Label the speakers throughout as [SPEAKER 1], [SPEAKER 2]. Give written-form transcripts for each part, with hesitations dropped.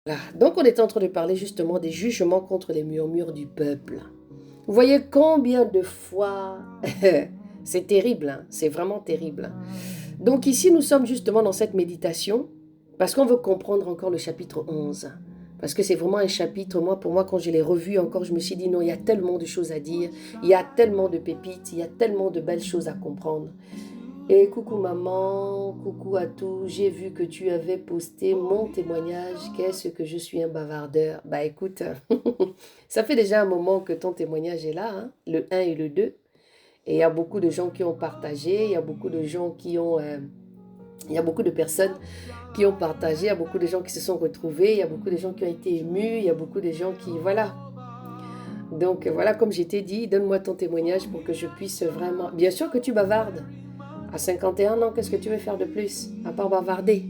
[SPEAKER 1] Voilà. Donc, on est en train de parler justement des jugements contre les murmures du peuple. Vous voyez combien de fois, c'est terrible, hein, c'est vraiment terrible. Donc ici, nous sommes justement dans cette méditation parce qu'on veut comprendre encore le chapitre 11. Parce que c'est vraiment un chapitre, pour moi, quand je l'ai revu encore, je me suis dit non, il y a tellement de choses à dire, il y a tellement de pépites, il y a tellement de belles choses à comprendre. Et coucou maman, coucou à tous, j'ai vu que tu avais posté mon témoignage, qu'est-ce que je suis un bavardeur. Bah écoute, ça fait déjà un moment que ton témoignage est là, hein, le 1 et le 2. Et il y a beaucoup de gens qui ont partagé, il y a beaucoup de gens qui ont... il y a beaucoup de personnes qui ont partagé, il y a beaucoup de gens qui se sont retrouvés, il y a beaucoup de gens qui ont été émus, il y a beaucoup de gens qui... Voilà. Donc voilà, comme je t'ai dit, donne-moi ton témoignage pour que je puisse vraiment... Bien sûr que tu bavardes. À 51 ans, qu'est-ce que tu veux faire de plus à part bavarder?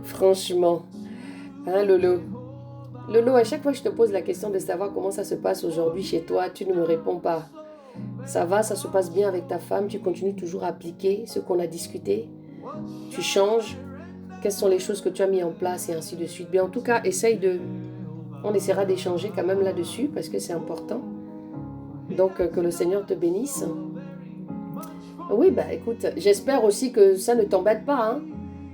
[SPEAKER 1] Franchement, hein Lolo? Lolo, à chaque fois que je te pose la question de savoir comment ça se passe aujourd'hui chez toi, tu ne me réponds pas. Ça va, ça se passe bien avec ta femme, tu continues toujours à appliquer ce qu'on a discuté, tu changes, quelles sont les choses que tu as mis en place et ainsi de suite. Bien, en tout cas, on essaiera d'échanger quand même là-dessus parce que c'est important. Donc, que le Seigneur te bénisse. Oui, bah écoute, j'espère aussi que ça ne t'embête pas, hein.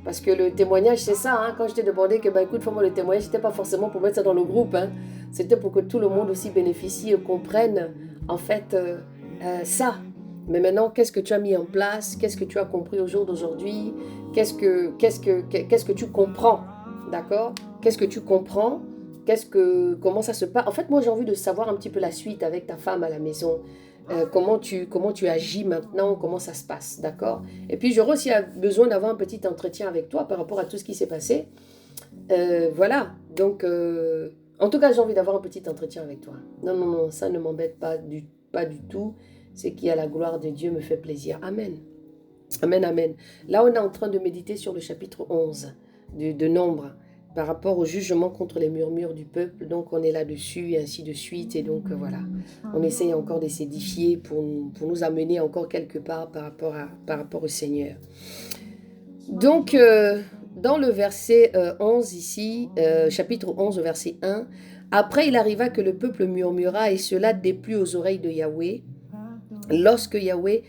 [SPEAKER 1] Parce que le témoignage, c'est ça, hein. Quand je t'ai demandé que, bah écoute, fais-moi le témoignage, c'était pas forcément pour mettre ça dans le groupe, hein. C'était pour que tout le monde aussi bénéficie et comprenne, en fait, ça. Mais maintenant, qu'est-ce que tu as mis en place? Qu'est-ce que tu as compris au jour d'aujourd'hui? Qu'est-ce que tu comprends? D'accord? Qu'est-ce que tu comprends? Comment ça se passe? En fait, moi, j'ai envie de savoir un petit peu la suite avec ta femme à la maison. Comment tu agis maintenant, comment ça se passe, d'accord? Et puis j'aurais aussi besoin d'avoir un petit entretien avec toi par rapport à tout ce qui s'est passé. Voilà, donc en tout cas j'ai envie d'avoir un petit entretien avec toi. Non, non, non, ça ne m'embête pas du tout. C'est qui a la gloire de Dieu me fait plaisir. Amen. Amen, amen. Là on est en train de méditer sur le chapitre 11 de Nombre par rapport au jugement contre les murmures du peuple. Donc on est là-dessus et ainsi de suite. Et donc voilà, on essaye encore de s'édifier pour nous amener encore quelque part par rapport au Seigneur. Donc dans le verset 11 ici, chapitre 11, verset 1, après il arriva que le peuple murmura et cela déplut aux oreilles de Yahweh. Lorsque Yahweh,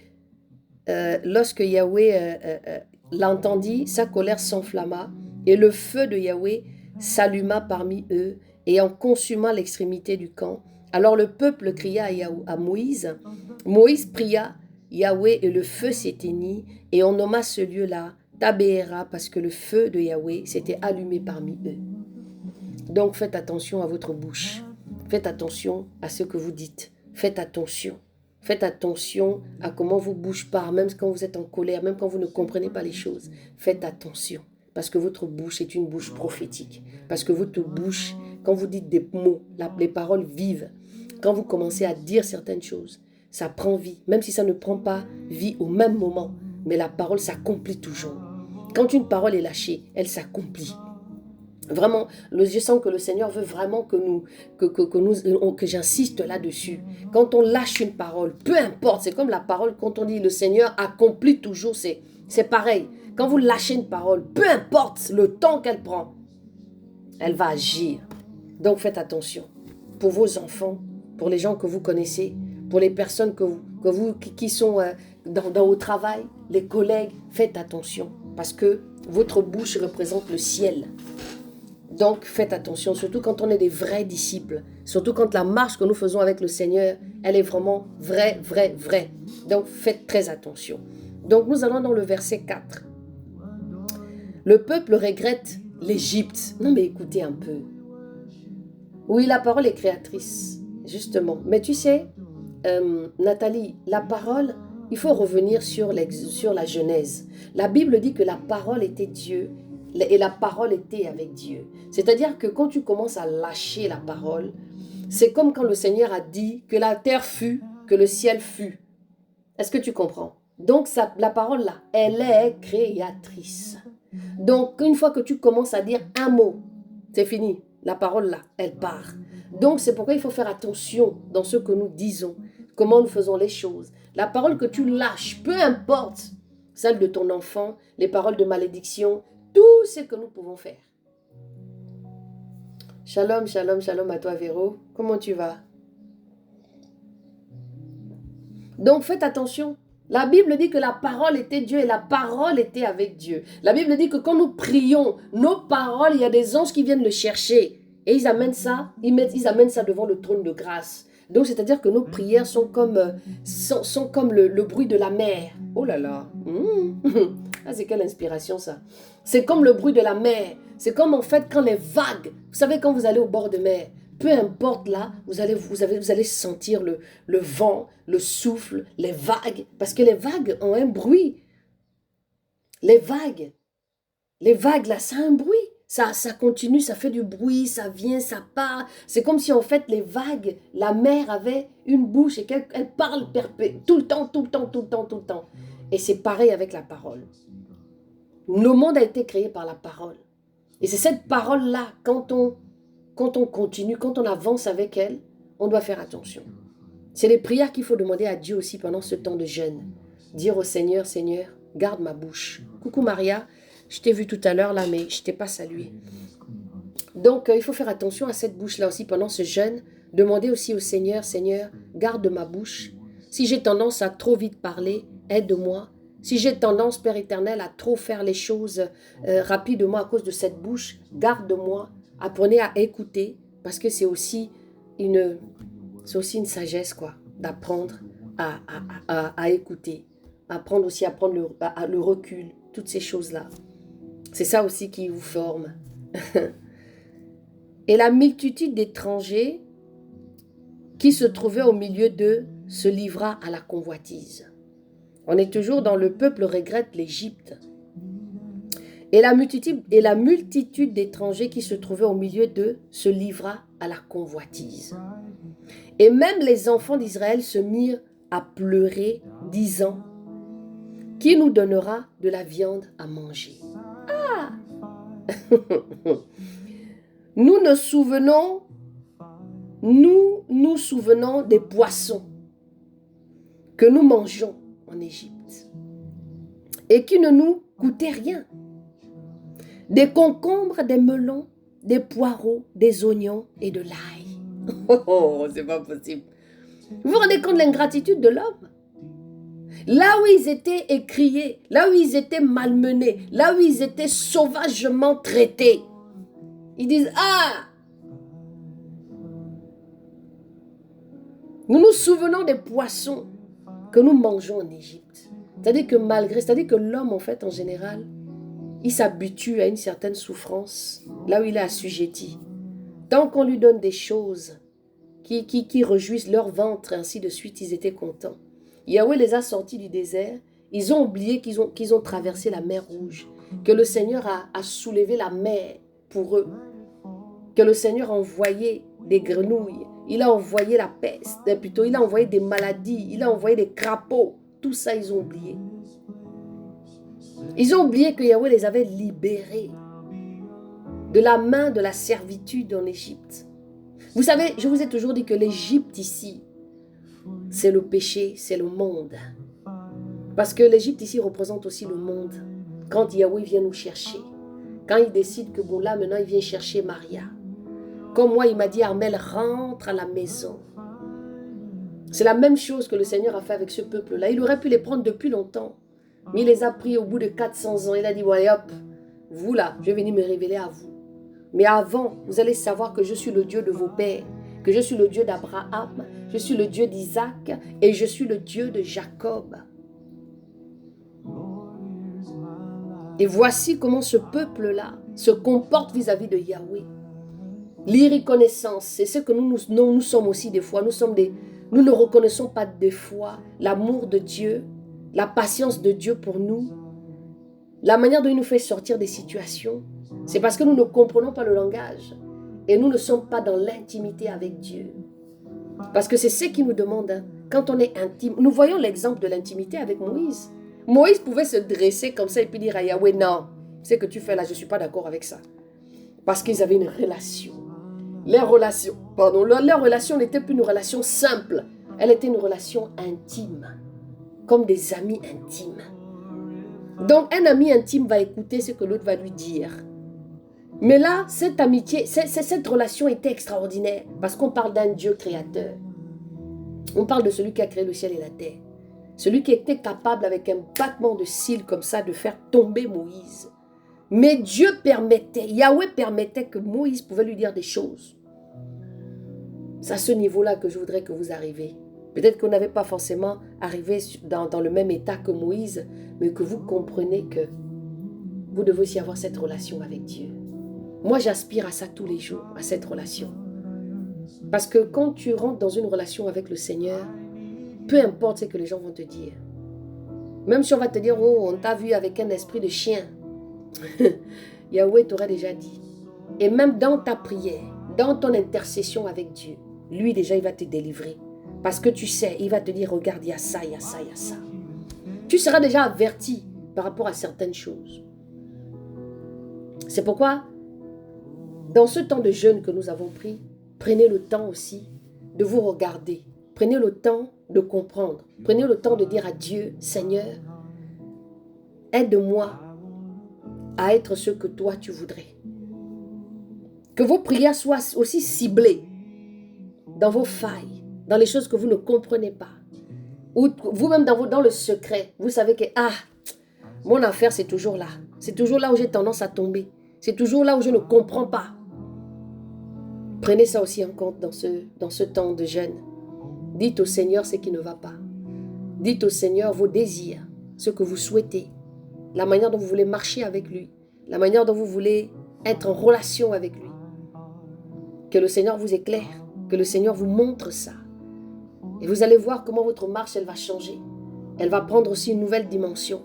[SPEAKER 1] l'entendit, sa colère s'enflamma et le feu de Yahweh s'alluma parmi eux et en consuma l'extrémité du camp. Alors le peuple cria à Moïse. Moïse pria Yahweh et le feu s'éteignit et on nomma ce lieu-là Tabéhéra parce que le feu de Yahweh s'était allumé parmi eux. Donc faites attention à votre bouche. Faites attention à ce que vous dites. Faites attention. Faites attention à comment vos bouches parlent, même quand vous êtes en colère, même quand vous ne comprenez pas les choses. Faites attention, parce que votre bouche est une bouche prophétique. Parce que votre bouche, quand vous dites des mots, les paroles vivent. Quand vous commencez à dire certaines choses, ça prend vie, même si ça ne prend pas vie au même moment. Mais la parole s'accomplit toujours. Quand une parole est lâchée, elle s'accomplit. Vraiment, je sens que le Seigneur veut vraiment que j'insiste là-dessus. Quand on lâche une parole, peu importe, c'est comme la parole, quand on dit le Seigneur accomplit toujours, c'est pareil. Quand vous lâchez une parole, peu importe le temps qu'elle prend, elle va agir. Donc faites attention. Pour vos enfants, pour les gens que vous connaissez, pour les personnes qui sont au travail, les collègues, faites attention. Parce que votre bouche représente le ciel. Donc, faites attention, surtout quand on est des vrais disciples, surtout quand la marche que nous faisons avec le Seigneur, elle est vraiment vraie, vraie, vraie. Donc, faites très attention. Donc, nous allons dans le verset 4. Le peuple regrette l'Égypte. Non, mais écoutez un peu. Oui, la parole est créatrice, justement. Mais tu sais, Nathalie, la parole, il faut revenir sur la Genèse. La Bible dit que la parole était Dieu et la parole était avec Dieu. C'est-à-dire que quand tu commences à lâcher la parole, c'est comme quand le Seigneur a dit que la terre fut, que le ciel fut. Est-ce que tu comprends? Donc la parole là, elle est créatrice. Donc une fois que tu commences à dire un mot, c'est fini. La parole là, elle part. Donc c'est pourquoi il faut faire attention dans ce que nous disons, comment nous faisons les choses. La parole que tu lâches, peu importe, celle de ton enfant, les paroles de malédiction, tout ce que nous pouvons faire. Shalom, shalom, shalom à toi Véro. Comment tu vas? Donc faites attention. La Bible dit que la parole était Dieu et la parole était avec Dieu. La Bible dit que quand nous prions, nos paroles, il y a des anges qui viennent le chercher. Et ils amènent ça devant le trône de grâce. Donc c'est-à-dire que nos prières sont comme, le bruit de la mer. Oh là là. Ah, c'est quelle inspiration ça. C'est comme le bruit de la mer. C'est comme en fait quand les vagues, vous savez quand vous allez au bord de mer, peu importe là, vous allez sentir le vent, le souffle, les vagues. Parce que les vagues ont un bruit. Les vagues là, ça a un bruit. Ça continue, ça fait du bruit, ça vient, ça part. C'est comme si en fait les vagues, la mer avait une bouche et qu'elle parle tout le temps, tout le temps, tout le temps, tout le temps. Et c'est pareil avec la parole. Le monde a été créé par la parole. Et c'est cette parole-là, quand on continue, quand on avance avec elle, on doit faire attention. C'est les prières qu'il faut demander à Dieu aussi pendant ce temps de jeûne. Dire au Seigneur, Seigneur, garde ma bouche. Coucou Maria, je t'ai vu tout à l'heure là, mais je ne t'ai pas salué. Donc, il faut faire attention à cette bouche-là aussi pendant ce jeûne. Demander aussi au Seigneur, Seigneur, garde ma bouche. Si j'ai tendance à trop vite parler, aide-moi. Si j'ai tendance, Père éternel, à trop faire les choses rapidement à cause de cette bouche, garde-moi. Apprenez à écouter, parce que c'est aussi une sagesse, quoi, d'apprendre à écouter. Apprendre aussi à prendre le recul, toutes ces choses-là. C'est ça aussi qui vous forme. Et la multitude d'étrangers qui se trouvaient au milieu d'eux se livra à la convoitise. On est toujours dans le peuple regrette l'Égypte. Et la multitude d'étrangers qui se trouvaient au milieu d'eux se livra à la convoitise. Et même les enfants d'Israël se mirent à pleurer, disant, « Qui nous donnera de la viande à manger ?» Ah Nous nous souvenons des poissons que nous mangeons en Égypte et qui ne nous coûtaient rien. Des concombres, des melons, des poireaux, des oignons et de l'ail. Oh, c'est pas possible. Vous vous rendez compte de l'ingratitude de l'homme? Là où ils étaient écriés, là où ils étaient malmenés, là où ils étaient sauvagement traités, ils disent, ah, nous nous souvenons des poissons que nous mangeons en Égypte. C'est-à-dire que l'homme, en fait, en général, il s'habitue à une certaine souffrance, là où il est assujetti. Tant qu'on lui donne des choses qui réjouissent leur ventre, et ainsi de suite, ils étaient contents. Yahweh les a sortis du désert, ils ont oublié qu'ils ont traversé la mer Rouge, que le Seigneur a soulevé la mer pour eux, que le Seigneur a envoyé des grenouilles, il a envoyé la peste, plutôt il a envoyé des maladies, il a envoyé des crapauds, tout ça ils ont oublié. Ils ont oublié que Yahweh les avait libérés de la main de la servitude en Égypte. Vous savez, je vous ai toujours dit que l'Égypte ici, c'est le péché, c'est le monde. Parce que l'Égypte ici représente aussi le monde. Quand Yahweh vient nous chercher, quand il décide que bon là maintenant il vient chercher Maria. Comme moi il m'a dit Armel rentre à la maison. C'est la même chose que le Seigneur a fait avec ce peuple-là. Il aurait pu les prendre depuis longtemps. Mais il les a pris au bout de 400 ans. Il a dit, ouais, hop, vous là, je vais venir me révéler à vous. Mais avant, vous allez savoir que je suis le Dieu de vos pères, que je suis le Dieu d'Abraham, je suis le Dieu d'Isaac et je suis le Dieu de Jacob. Et voici comment ce peuple-là se comporte vis-à-vis de Yahweh. L'irreconnaissance, c'est ce que nous sommes aussi des fois. Nous ne reconnaissons pas des fois l'amour de Dieu, la patience de Dieu pour nous, la manière dont il nous fait sortir des situations. C'est parce que nous ne comprenons pas le langage et nous ne sommes pas dans l'intimité avec Dieu. Parce que c'est ce qu'il nous demande, hein. Quand on est intime. Nous voyons l'exemple de l'intimité avec Moïse. Moïse pouvait se dresser comme ça et puis dire à Yahweh, non, ce que tu fais là, je ne suis pas d'accord avec ça. Parce qu'ils avaient une relation. Leur relation n'était plus une relation simple. Elle était une relation intime. Comme des amis intimes. Donc, un ami intime va écouter ce que l'autre va lui dire. Mais là, cette amitié, cette relation était extraordinaire parce qu'on parle d'un Dieu créateur. On parle de celui qui a créé le ciel et la terre. Celui qui était capable, avec un battement de cils comme ça, de faire tomber Moïse. Mais Dieu permettait, Yahweh permettait que Moïse pouvait lui dire des choses. C'est à ce niveau-là que je voudrais que vous arriviez. Peut-être que vous n'avez pas forcément arrivé dans le même état que Moïse, mais que vous comprenez que vous devez aussi avoir cette relation avec Dieu. Moi, j'aspire à ça tous les jours, à cette relation. Parce que quand tu rentres dans une relation avec le Seigneur, peu importe ce que les gens vont te dire. Même si on va te dire, oh, on t'a vu avec un esprit de chien. Yahweh t'aurait déjà dit. Et même dans ta prière, dans ton intercession avec Dieu, lui déjà, il va te délivrer. Parce que tu sais, il va te dire, regarde, il y a ça, il y a ça, il y a ça. Tu seras déjà averti par rapport à certaines choses. C'est pourquoi, dans ce temps de jeûne que nous avons pris, prenez le temps aussi de vous regarder. Prenez le temps de comprendre. Prenez le temps de dire à Dieu, Seigneur, aide-moi à être ce que toi tu voudrais. Que vos prières soient aussi ciblées dans vos failles, dans les choses que vous ne comprenez pas. Ou vous-même dans le secret, vous savez que, mon affaire c'est toujours là. C'est toujours là où j'ai tendance à tomber. C'est toujours là où je ne comprends pas. Prenez ça aussi en compte dans ce temps de jeûne. Dites au Seigneur ce qui ne va pas. Dites au Seigneur vos désirs, ce que vous souhaitez, la manière dont vous voulez marcher avec lui, la manière dont vous voulez être en relation avec lui. Que le Seigneur vous éclaire, que le Seigneur vous montre ça. Et vous allez voir comment votre marche, elle va changer. Elle va prendre aussi une nouvelle dimension.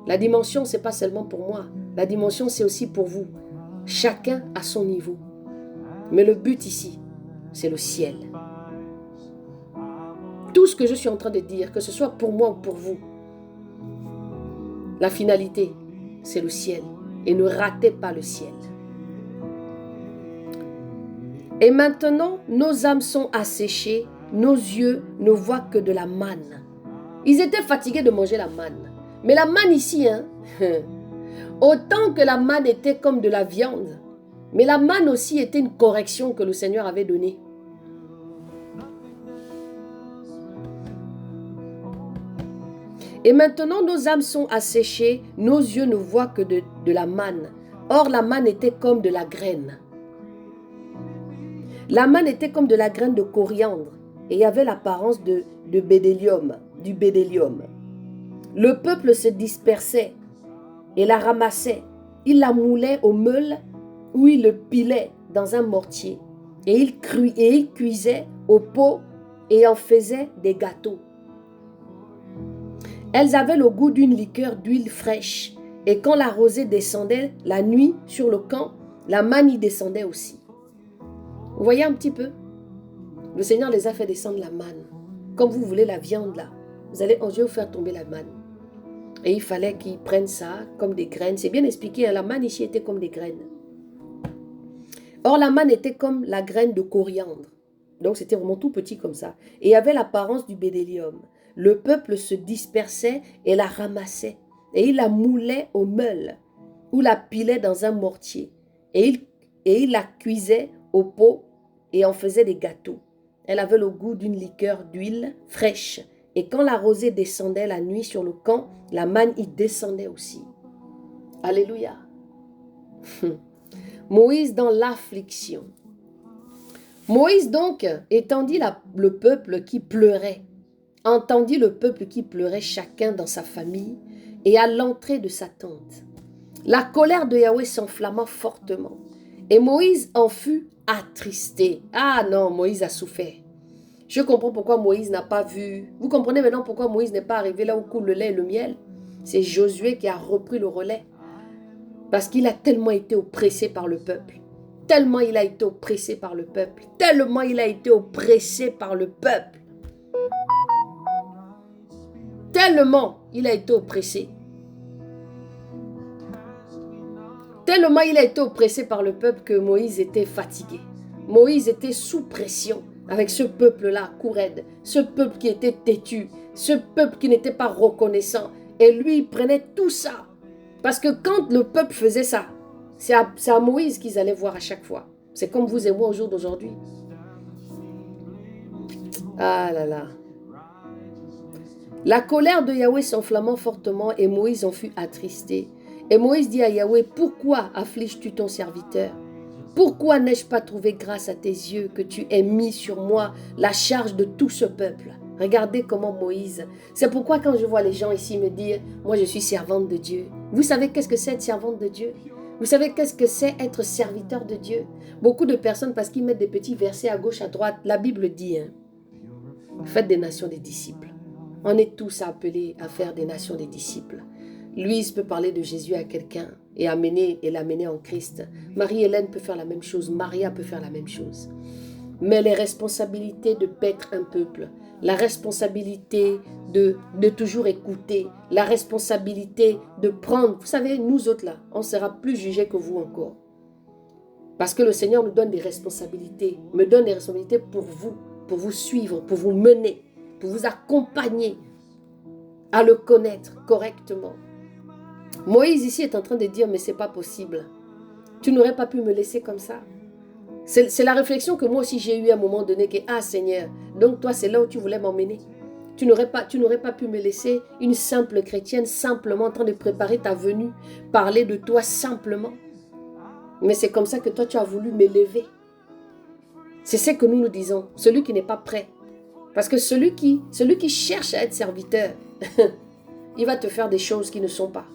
[SPEAKER 1] La dimension, ce n'est pas seulement pour moi. La dimension, c'est aussi pour vous. Chacun à son niveau. Mais le but ici, c'est le ciel. Tout ce que je suis en train de dire, que ce soit pour moi ou pour vous, la finalité, c'est le ciel. Et ne ratez pas le ciel. Et maintenant, nos âmes sont asséchées, nos yeux ne voient que de la manne. Ils étaient fatigués de manger la manne. Mais la manne ici, autant que la manne était comme de la viande, mais la manne aussi était une correction que le Seigneur avait donnée. Et maintenant, nos âmes sont asséchées, nos yeux ne voient que de la manne. Or, la manne était comme de la graine. La manne était comme de la graine de coriandre et il y avait l'apparence du bédélium. Le peuple se dispersait et la ramassait. Il la moulait au meule ou il le pilait dans un mortier. Et il cuisait au pot et en faisait des gâteaux. Elles avaient le goût d'une liqueur d'huile fraîche. Et quand la rosée descendait la nuit sur le camp, la manne y descendait aussi. Vous voyez un petit peu? Le Seigneur les a fait descendre la manne. Comme vous voulez la viande là, je vais vous faire tomber la manne. Et il fallait qu'ils prennent ça comme des graines. C'est bien expliqué, la manne ici était comme des graines. Or la manne était comme la graine de coriandre. Donc c'était vraiment tout petit comme ça. Et avait l'apparence du bédélium. Le peuple se dispersait et la ramassait. Et il la moulait au meule ou la pilait dans un mortier. Et il la cuisait au pot et en faisait des gâteaux. Elle avait le goût d'une liqueur d'huile fraîche. Et quand la rosée descendait la nuit sur le camp, la manne y descendait aussi. Alléluia. Moïse dans l'affliction. Moïse donc entendit le peuple qui pleurait chacun dans sa famille et à l'entrée de sa tente. La colère de Yahweh s'enflamma fortement et Moïse en fut attristé. Ah non, Moïse a souffert. Je comprends pourquoi Moïse n'a pas vu. Vous comprenez maintenant pourquoi Moïse n'est pas arrivé là où coule le lait et le miel? C'est Josué qui a repris le relais. Parce qu'il a tellement été oppressé par le peuple. Tellement il a été oppressé par le peuple. Tellement il a été oppressé par le peuple. Tellement il a été oppressé. Tellement il a été oppressé par le peuple que Moïse était fatigué. Moïse était sous pression avec ce peuple-là, Koured, ce peuple qui était têtu, ce peuple qui n'était pas reconnaissant. Et lui, il prenait tout ça Parce que quand le peuple faisait ça, c'est à Moïse qu'ils allaient voir à chaque fois. C'est comme vous et moi au jour d'aujourd'hui. Ah là là. La colère de Yahweh s'enflammant fortement et Moïse en fut attristé. Et Moïse dit à Yahweh, pourquoi affliges-tu ton serviteur? Pourquoi n'ai-je pas trouvé grâce à tes yeux que tu aies mis sur moi la charge de tout ce peuple? Regardez comment Moïse. C'est pourquoi quand je vois les gens ici me dire, moi je suis servante de Dieu. Vous savez qu'est-ce que c'est être servante de Dieu? Vous savez qu'est-ce que c'est être serviteur de Dieu? Beaucoup de personnes, parce qu'ils mettent des petits versets à gauche, à droite, la Bible dit, faites des nations des disciples. On est tous appelés à faire des nations des disciples. Louise peut parler de Jésus à quelqu'un et l'amener en Christ. Marie-Hélène peut faire la même chose. Maria peut faire la même chose. Mais les responsabilités de paître un peuple, la responsabilité de toujours écouter, la responsabilité de prendre. Vous savez, nous autres là, on sera plus jugés que vous encore. Parce que le Seigneur nous donne des responsabilités, me donne des responsabilités pour vous suivre, pour vous mener, pour vous accompagner à le connaître correctement. Moïse ici est en train de dire, mais c'est pas possible. Tu n'aurais pas pu me laisser comme ça. C'est la réflexion que moi aussi j'ai eue à un moment donné, que ah Seigneur, donc toi c'est là où tu voulais m'emmener. Tu n'aurais pas pu me laisser une simple chrétienne, simplement en train de préparer ta venue, parler de toi simplement. Mais c'est comme ça que toi tu as voulu m'élever. C'est ce que nous disons, celui qui n'est pas prêt. Parce que celui qui cherche à être serviteur, il va te faire des choses qui ne sont pas.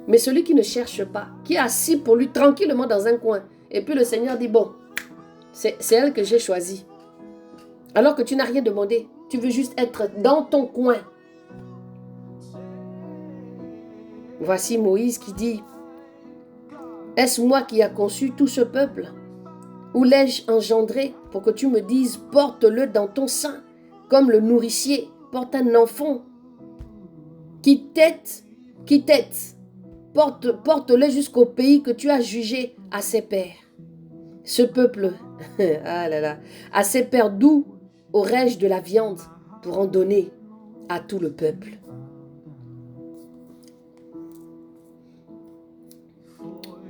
[SPEAKER 1] Mais celui qui ne cherche pas, qui est assis pour lui tranquillement dans un coin, et puis le Seigneur dit, bon, c'est elle que j'ai choisie. Alors que tu n'as rien demandé, tu veux juste être dans ton coin. Voici Moïse qui dit, est-ce moi qui ai conçu tout ce peuple? Où l'ai-je engendré pour que tu me dises, porte-le dans ton sein, comme le nourricier porte un enfant qui tête, porte-le jusqu'au pays que tu as jugé à ses pères. Ce peuple, ah là là, à ses pères, d'où aurais-je de la viande pour en donner à tout le peuple?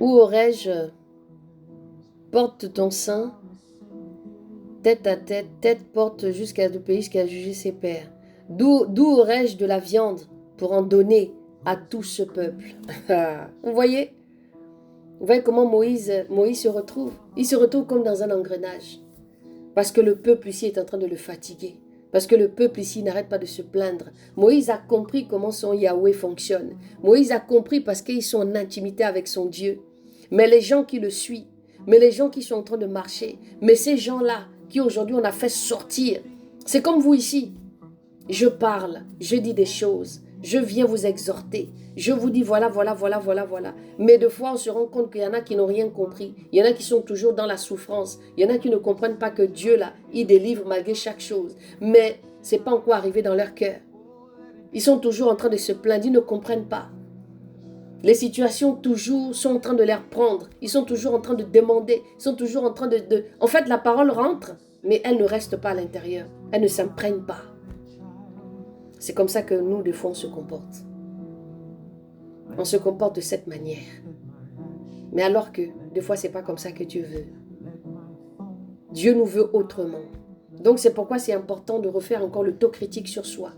[SPEAKER 1] Où aurais-je, porte ton sein, tête à tête, tête porte jusqu'à le pays qui a jugé ses pères. D'où aurais-je de la viande pour en donner à tout ce peuple? Vous voyez? Vous voyez comment Moïse se retrouve? Il se retrouve comme dans un engrenage. Parce que le peuple ici est en train de le fatiguer. Parce que le peuple ici n'arrête pas de se plaindre. Moïse a compris comment son Yahweh fonctionne. Moïse a compris parce qu'ils sont en intimité avec son Dieu. Mais les gens qui le suivent, mais les gens qui sont en train de marcher, mais ces gens-là qui aujourd'hui on a fait sortir, c'est comme vous ici. Je parle, je dis des choses, je viens vous exhorter, je vous dis voilà. Mais de fois on se rend compte qu'il y en a qui n'ont rien compris, il y en a qui sont toujours dans la souffrance, il y en a qui ne comprennent pas que Dieu là, il délivre malgré chaque chose. Mais ce n'est pas encore arrivé dans leur cœur. Ils sont toujours en train de se plaindre, ils ne comprennent pas. Les situations toujours sont en train de les reprendre. Ils sont toujours en train de demander. Ils sont toujours en train de... En fait, la parole rentre, mais elle ne reste pas à l'intérieur. Elle ne s'imprègne pas. C'est comme ça que nous, des fois, on se comporte. On se comporte de cette manière. Mais alors que, des fois, c'est pas comme ça que Dieu veut. Dieu nous veut autrement. Donc, c'est pourquoi c'est important de refaire encore le taux critique sur soi.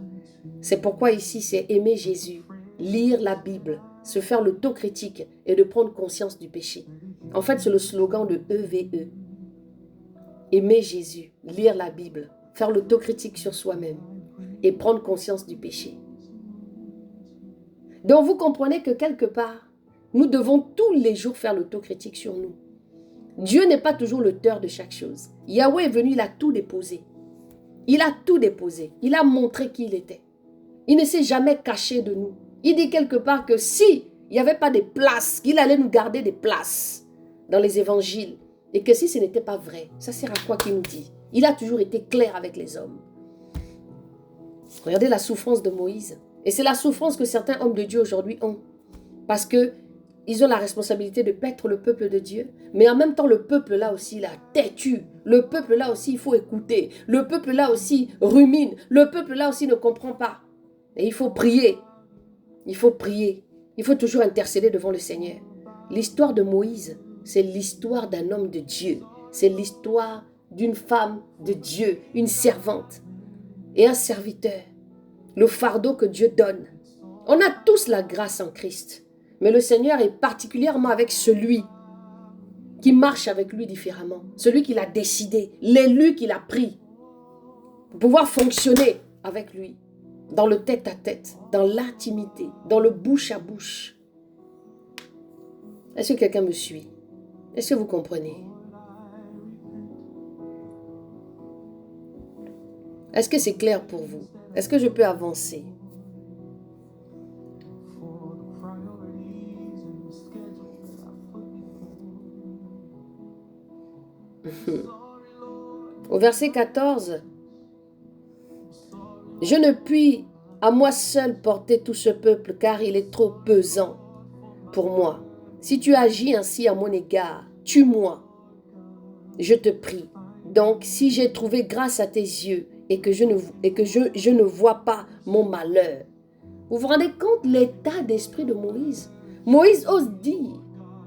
[SPEAKER 1] C'est pourquoi ici, c'est aimer Jésus, lire la Bible, se faire l'autocritique et de prendre conscience du péché. En fait, c'est le slogan de EVE. Aimer Jésus, lire la Bible, faire l'autocritique sur soi-même et prendre conscience du péché. Donc, vous comprenez que quelque part, nous devons tous les jours faire l'autocritique sur nous. Dieu n'est pas toujours l'auteur de chaque chose. Yahweh est venu, il a tout déposé. Il a tout déposé. Il a montré qui il était. Il ne s'est jamais caché de nous. Il dit quelque part que si il n'y avait pas de place, qu'il allait nous garder des places dans les évangiles. Et que si ce n'était pas vrai, ça sert à quoi qu'il nous dit? Il a toujours été clair avec les hommes. Regardez la souffrance de Moïse. Et c'est la souffrance que certains hommes de Dieu aujourd'hui ont. Parce qu'ils ont la responsabilité de paître le peuple de Dieu. Mais en même temps, le peuple là aussi, il a têtu. Le peuple là aussi, il faut écouter. Le peuple là aussi rumine. Le peuple là aussi ne comprend pas. Et il faut prier. Il faut Il faut toujours intercéder devant le Seigneur. L'histoire de Moïse, c'est l'histoire d'un homme de Dieu. C'est l'histoire d'une femme de Dieu, une servante et un serviteur. Le fardeau que Dieu donne. On a tous la grâce en Christ. Mais le Seigneur est particulièrement avec celui qui marche avec lui différemment. Celui qu'il a décidé, l'élu qu'il a pris. Pour pouvoir fonctionner avec lui. Dans le tête-à-tête, dans l'intimité, dans le bouche-à-bouche. Est-ce que quelqu'un me suit? Est-ce que vous comprenez? Est-ce que c'est clair pour vous? Est-ce que je peux avancer? Au verset 14, « Je ne puis à moi seul porter tout ce peuple, car il est trop pesant pour moi. Si tu agis ainsi à mon égard, tue-moi, je te prie. Donc, si j'ai trouvé grâce à tes yeux et que je ne vois pas mon malheur. » Vous vous rendez compte l'état d'esprit de Moïse? Moïse ose dire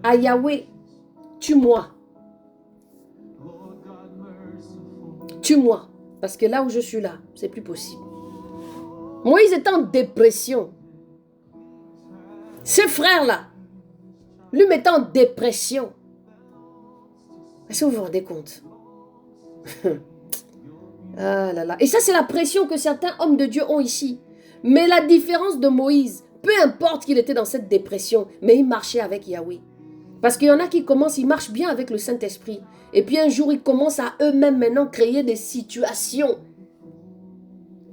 [SPEAKER 1] à Yahweh, tue-moi. Tue-moi. Parce que là où je suis là, c'est plus possible. Moïse est en dépression. Ce frère-là, lui met en dépression. Est-ce que vous vous rendez compte? Ah là là. Et ça, c'est la pression que certains hommes de Dieu ont ici. Mais la différence de Moïse, peu importe qu'il était dans cette dépression, mais il marchait avec Yahweh. Parce qu'il y en a qui commencent, ils marchent bien avec le Saint-Esprit. Et puis un jour, ils commencent à eux-mêmes maintenant créer des situations.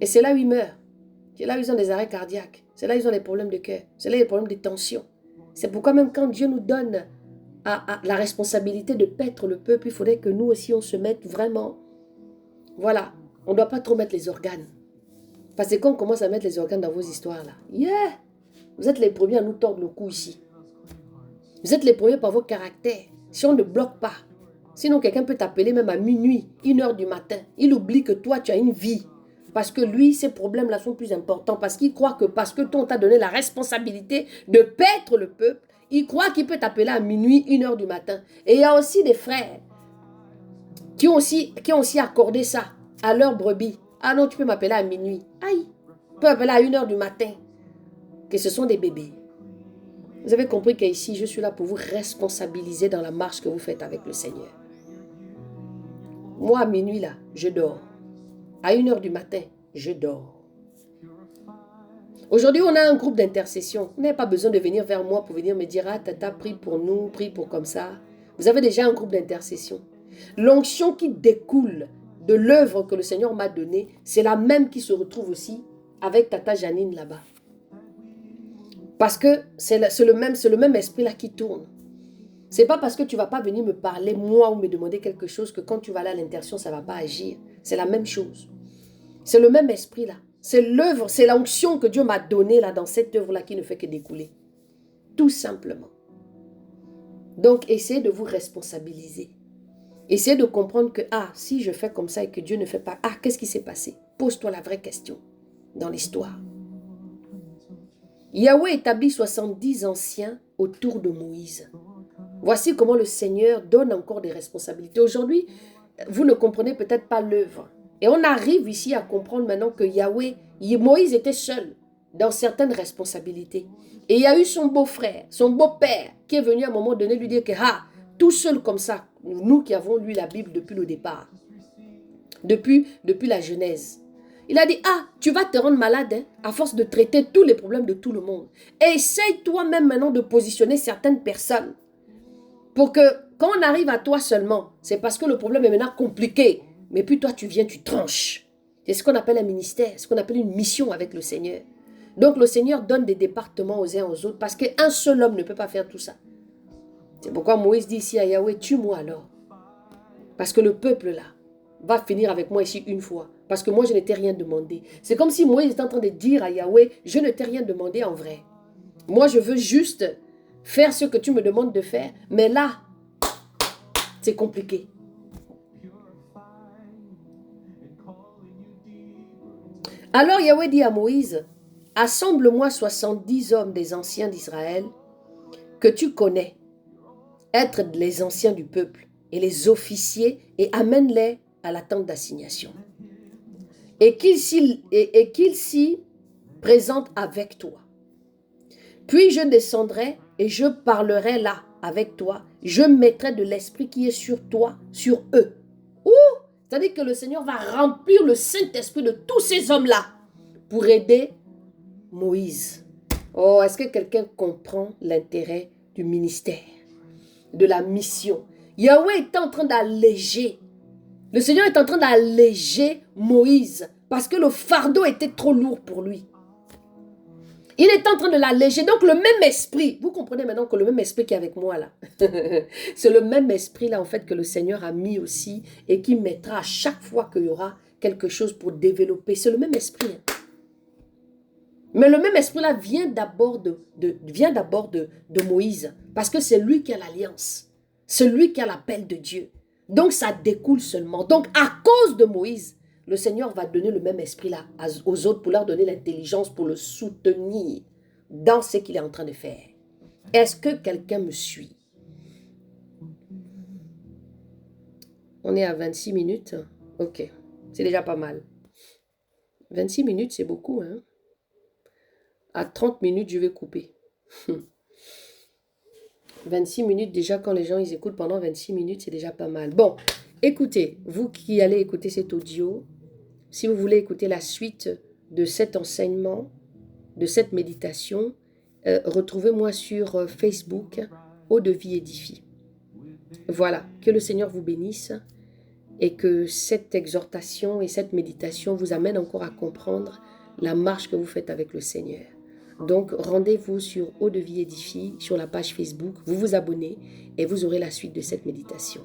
[SPEAKER 1] Et c'est là où ils meurent. C'est là où ils ont des arrêts cardiaques. C'est là où ils ont des problèmes de cœur. C'est là où il y a des problèmes de tension. C'est pourquoi même quand Dieu nous donne la responsabilité de paître le peuple, il faudrait que nous aussi on se mette vraiment. Voilà, on ne doit pas trop mettre les organes. Parce que quand on commence à mettre les organes dans vos histoires là, vous êtes les premiers à nous tordre le cou ici. Vous êtes les premiers par vos caractères. Si on ne bloque pas, sinon quelqu'un peut t'appeler même à minuit, 1h du matin. Il oublie que toi tu as une vie. Parce que lui, ces problèmes-là sont plus importants. Parce qu'il croit que parce que toi on t'a donné la responsabilité de paître le peuple, il croit qu'il peut t'appeler à minuit, 1h du matin. Et il y a aussi des frères qui ont aussi accordé ça à leur brebis. Ah non, tu peux m'appeler à minuit. Aïe, tu peux m'appeler à 1h du matin. Que ce sont des bébés. Vous avez compris qu'ici, je suis là pour vous responsabiliser dans la marche que vous faites avec le Seigneur. Moi, à minuit, là, je dors. À 1h du matin, je dors. Aujourd'hui, on a un groupe d'intercession. Vous n'avez pas besoin de venir vers moi pour venir me dire « Ah, tata, prie pour nous, prie pour comme ça. » Vous avez déjà un groupe d'intercession. L'onction qui découle de l'œuvre que le Seigneur m'a donnée, c'est la même qui se retrouve aussi avec tata Janine là-bas. Parce que c'est le même esprit là qui tourne. C'est pas parce que tu vas pas venir me parler, moi, ou me demander quelque chose, que quand tu vas aller à l'intercession, ça va pas agir. C'est la même chose. C'est le même esprit là. C'est l'œuvre, c'est l'onction que Dieu m'a donnée là, dans cette œuvre-là qui ne fait que découler. Tout simplement. Donc, essayez de vous responsabiliser. Essayez de comprendre que, si je fais comme ça et que Dieu ne fait pas, qu'est-ce qui s'est passé? Pose-toi la vraie question dans l'histoire. Yahweh établit 70 anciens autour de Moïse. Voici comment le Seigneur donne encore des responsabilités. Aujourd'hui, vous ne comprenez peut-être pas l'œuvre. Et on arrive ici à comprendre maintenant que Moïse était seul dans certaines responsabilités. Et il y a eu son beau-frère, son beau-père, qui est venu à un moment donné lui dire que, tout seul comme ça, nous qui avons lu la Bible depuis le départ, depuis la Genèse, il a dit, tu vas te rendre malade à force de traiter tous les problèmes de tout le monde. Essaye toi-même maintenant de positionner certaines personnes pour que quand on arrive à toi seulement, c'est parce que le problème est maintenant compliqué. Mais puis toi, tu viens, tu tranches. C'est ce qu'on appelle un ministère, ce qu'on appelle une mission avec le Seigneur. Donc le Seigneur donne des départements aux uns aux autres parce qu'un seul homme ne peut pas faire tout ça. C'est pourquoi Moïse dit ici à Yahweh, tue-moi alors. Parce que le peuple là va finir avec moi ici une fois. Parce que moi, je ne t'ai rien demandé. C'est comme si Moïse était en train de dire à Yahweh, je ne t'ai rien demandé en vrai. Moi, je veux juste faire ce que tu me demandes de faire. Mais là, c'est compliqué. Alors Yahweh dit à Moïse, assemble-moi 70 hommes des anciens d'Israël que tu connais, être les anciens du peuple et les officiers, et amène-les à la tente d'assignation. Et qu'ils s'y présentent avec toi. Puis je descendrai et je parlerai là avec toi. Je mettrai de l'esprit qui est sur toi, sur eux. C'est-à-dire que le Seigneur va remplir le Saint-Esprit de tous ces hommes-là pour aider Moïse. Oh, est-ce que quelqu'un comprend l'intérêt du ministère, de la mission? Yahweh est en train d'alléger. Le Seigneur est en train d'alléger Moïse parce que le fardeau était trop lourd pour lui. Il est en train de l'alléger. Donc le même esprit, vous comprenez maintenant que le même esprit qui est avec moi là, c'est le même esprit là en fait que le Seigneur a mis aussi et qui mettra à chaque fois qu'il y aura quelque chose pour développer. C'est le même esprit. Mais le même esprit là vient d'abord de Moïse parce que c'est lui qui a l'alliance. C'est lui qui a l'appel de Dieu. Donc ça découle seulement. Donc à cause de Moïse, le Seigneur va donner le même esprit là aux autres pour leur donner l'intelligence, pour le soutenir dans ce qu'il est en train de faire. Est-ce que quelqu'un me suit? On est à 26 minutes. Ok, c'est déjà pas mal. 26 minutes, c'est beaucoup. Hein? À 30 minutes, je vais couper. 26 minutes, déjà, quand les gens ils écoutent pendant 26 minutes, c'est déjà pas mal. Bon, écoutez, vous qui allez écouter cet audio, si vous voulez écouter la suite de cet enseignement, de cette méditation, retrouvez-moi sur Facebook, Eau de vie édifie. Voilà, que le Seigneur vous bénisse et que cette exhortation et cette méditation vous amène encore à comprendre la marche que vous faites avec le Seigneur. Donc, rendez-vous sur Eau de vie édifie, sur la page Facebook, vous vous abonnez et vous aurez la suite de cette méditation.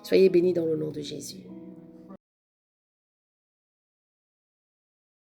[SPEAKER 1] Soyez bénis dans le nom de Jésus.